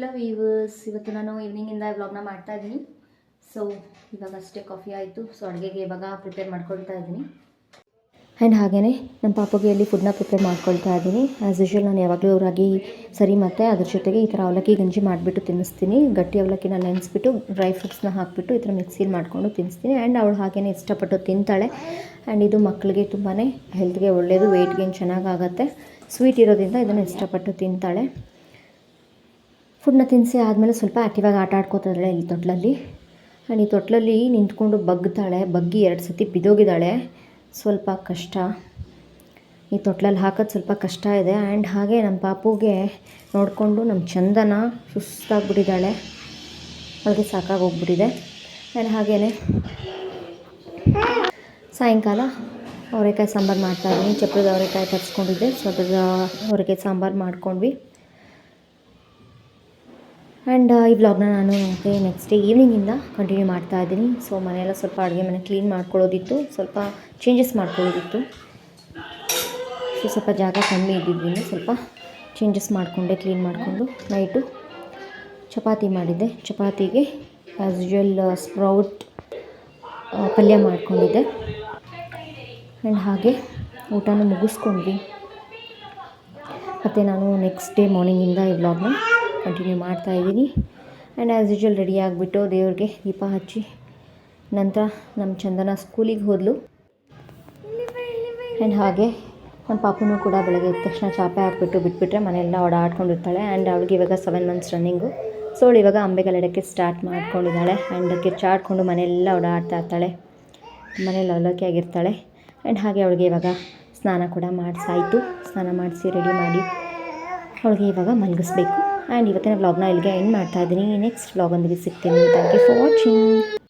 Hello viewers, ಇವತ್ತು ನಾನು ಈವ್ನಿಂಗಿಂದ ವ್ಲಾಗ್ನ ಮಾಡ್ತಾ ಇದ್ದೀನಿ. ಸೊ ಇವಾಗ ಅಷ್ಟೇ ಕಾಫಿ ಆಯಿತು. ಸೊ ಅಡುಗೆಗೆ ಇವಾಗ ಪ್ರಿಪೇರ್ ಮಾಡ್ಕೊಳ್ತಾ ಇದ್ದೀನಿ. ಆ್ಯಂಡ್ ಹಾಗೆಯೇ ನಮ್ಮ ಪಾಪುಗೆ ಇಲ್ಲಿ ಫುಡ್ನ ಪ್ರಿಪೇರ್ ಮಾಡ್ಕೊಳ್ತಾ ಇದ್ದೀನಿ. ಆ್ಯಸ್ ಯೂಶ್ವಲ್ ನಾನು ಯಾವಾಗಲೂ ರಾಗಿ ಸರಿ ಮತ್ತು ಅದ್ರ ಜೊತೆಗೆ ಈ ಥರ ಅವಲಕ್ಕಿ ಗಂಜಿ ಮಾಡಿಬಿಟ್ಟು ತಿನ್ನಿಸ್ತೀನಿ. ಗಟ್ಟಿ ಅವಲಕ್ಕಿನ ನೆನೆಸ್ಬಿಟ್ಟು ಡ್ರೈ ಫ್ರೂಟ್ಸ್ನ ಹಾಕಿಬಿಟ್ಟು ಈ ಥರ ಮಿಕ್ಸಿಲಿ ಮಾಡಿಕೊಂಡು ತಿನ್ನಿಸ್ತೀನಿ. ಆ್ಯಂಡ್ ಅವಳು ಹಾಗೆಯೇ ಇಷ್ಟಪಟ್ಟು ತಿಂತಾಳೆ. ಆ್ಯಂಡ್ ಇದು ಮಕ್ಕಳಿಗೆ ತುಂಬಾ ಹೆಲ್ತ್ಗೆ ಒಳ್ಳೆಯದು, ವೆಯ್ಟ್ ಗೇನ್ ಚೆನ್ನಾಗಾಗತ್ತೆ. ಸ್ವೀಟ್ ಇರೋದ್ರಿಂದ ಇದನ್ನು ಇಷ್ಟಪಟ್ಟು ತಿಂತಾಳೆ. ಫುಡ್ನ ತಿನ್ನಿಸಿ ಆದಮೇಲೆ ಸ್ವಲ್ಪ ಆ್ಯಕ್ಟಿವಾಗಿ ಆಟ ಆಡ್ಕೋತಾಳೆ ಇಲ್ಲಿ ತೊಟ್ಲಲ್ಲಿ. ಆ್ಯಂಡ್ ಈ ತೊಟ್ಲಲ್ಲಿ ನಿಂತ್ಕೊಂಡು ಬಗ್ತಾಳೆ. ಬಗ್ಗಿ 2 ಸತಿ ಬಿದ್ದೋಗಿದ್ದಾಳೆ. ಸ್ವಲ್ಪ ಕಷ್ಟ, ಈ ತೊಟ್ಲಲ್ಲಿ ಹಾಕೋದು ಸ್ವಲ್ಪ ಕಷ್ಟ ಇದೆ. ಆ್ಯಂಡ್ ಹಾಗೆ ನಮ್ಮ ಪಾಪುಗೆ ನೋಡಿಕೊಂಡು ನಮ್ಮ ಚಂದನ ಸುಸ್ತಾಗ್ಬಿಟ್ಟಿದ್ದಾಳೆ. ಅವಳಿಗೆ ಸಾಕಾಗೋಗ್ಬಿಟ್ಟಿದೆ. ಆ್ಯಂಡ್ ಹಾಗೆಯೇ ಸಾಯಂಕಾಲ ಅವರೆಕಾಯಿ ಸಾಂಬಾರು ಮಾಡ್ತಾಯಿದ್ದೀನಿ. ಚಪ್ಪರದ ಅವರೆಕಾಯಿ ತರಿಸ್ಕೊಂಡಿದ್ದೆ, ಸ್ವಲ್ಪ ಅವರೆಕಾಯಿ ಸಾಂಬಾರು ಮಾಡ್ಕೊಂಡ್ವಿ. ಆ್ಯಂಡ್ ಈ ವ್ಲಾಗ್ನ ನಾನು ಮತ್ತೆ ನೆಕ್ಸ್ಟ್ ಡೇ ಈವ್ನಿಂಗಿಂದ ಕಂಟಿನ್ಯೂ ಮಾಡ್ತಾ ಇದ್ದೀನಿ. ಸೊ ಮನೆಯೆಲ್ಲ ಸ್ವಲ್ಪ ಅಡುಗೆ ಮನೆ ಕ್ಲೀನ್ ಮಾಡ್ಕೊಳ್ಳೋದಿತ್ತು, ಸ್ವಲ್ಪ ಚೇಂಜಸ್ ಮಾಡ್ಕೊಳ್ಳೋದಿತ್ತು. ಸೊ ಸ್ವಲ್ಪ ಜಾಗ ಕಮ್ಮಿ ಇದ್ದಿದ್ದರಿಂದ ಸ್ವಲ್ಪ ಚೇಂಜಸ್ ಮಾಡಿಕೊಂಡೆ, ಕ್ಲೀನ್ ಮಾಡಿಕೊಂಡು. ನೈಟು ಚಪಾತಿ ಮಾಡಿದ್ದೆ. ಚಪಾತಿಗೆ ಆ್ಯಸ್ ಯೂಶ್ವಲ್ ಸ್ಪ್ರೌಟ್ ಪಲ್ಯ ಮಾಡ್ಕೊಂಡಿದ್ದೆ. ಆ್ಯಂಡ್ ಹಾಗೆ ಊಟನ ಮುಗಿಸ್ಕೊಂಡ್ವಿ. ಮತ್ತು ನಾನು ನೆಕ್ಸ್ಟ್ ಡೇ ಮಾರ್ನಿಂಗಿಂದ ಈ ವ್ಲಾಗ್ನ ಕಂಟಿನ್ಯೂ ಮಾಡ್ತಾಯಿದ್ದೀನಿ. ಆ್ಯಂಡ್ ಆ್ಯಸ್ ಯೂಶ್ವಲ್ ರೆಡಿ ಆಗಿಬಿಟ್ಟು ದೇವ್ರಿಗೆ ದೀಪ ಹಚ್ಚಿ ನಂತರ ನಮ್ಮ ಚಂದನ ಸ್ಕೂಲಿಗೆ ಹೋದಳು. ಆ್ಯಂಡ್ ಹಾಗೆ ನಮ್ಮ ಪಾಪುನೂ ಕೂಡ ಬೆಳಗ್ಗೆ ಎದ್ದ ತಕ್ಷಣ ಚಾಪೆ ಹಾಕ್ಬಿಟ್ಟು ಬಿಟ್ಬಿಟ್ರೆ ಮನೆಯೆಲ್ಲ ಓಡಾಡ್ಕೊಂಡಿರ್ತಾಳೆ. ಆ್ಯಂಡ್ ಅವಳಿಗೆ ಇವಾಗ 7 ಮಂತ್ಸ್ ರನ್ನಿಂಗು. ಸೊ ಅವಳು ಇವಾಗ ಅಂಬೆಗಾಲಿಡೋಕ್ಕೆ ಸ್ಟಾರ್ಟ್ ಮಾಡ್ಕೊಂಡಿದ್ದಾಳೆ. ಆ್ಯಂಡ್ ಕಿರ್ಚಾಡ್ಕೊಂಡು ಮನೆಯೆಲ್ಲ ಓಡಾಡ್ತಾ ಇರ್ತಾಳೆ, ಮನೇಲಿ ಲವಲಕ್ಕಿಯಾಗಿರ್ತಾಳೆ. ಆ್ಯಂಡ್ ಹಾಗೆ ಅವಳಿಗೆ ಇವಾಗ ಸ್ನಾನ ಕೂಡ ಮಾಡಿಸಾಯಿತು. ಸ್ನಾನ ಮಾಡಿಸಿ ರೆಡಿ ಮಾಡಿ ಅವಳಿಗೆ ಇವಾಗ ಮಲಗಿಸ್ಬೇಕು. ಆ್ಯಂಡ್ ಇವತ್ತಿನ ವ್ಲಾಗ್ನ ಇಲ್ಲಿಗೆ ಎಂಡ್ ಮಾಡ್ತಾಯಿದ್ದೀನಿ. ನೆಕ್ಸ್ಟ್ ವ್ಲಾಗೊಂದಿಗೆ ಸಿಗ್ತೀನಿ. Thank you for watching.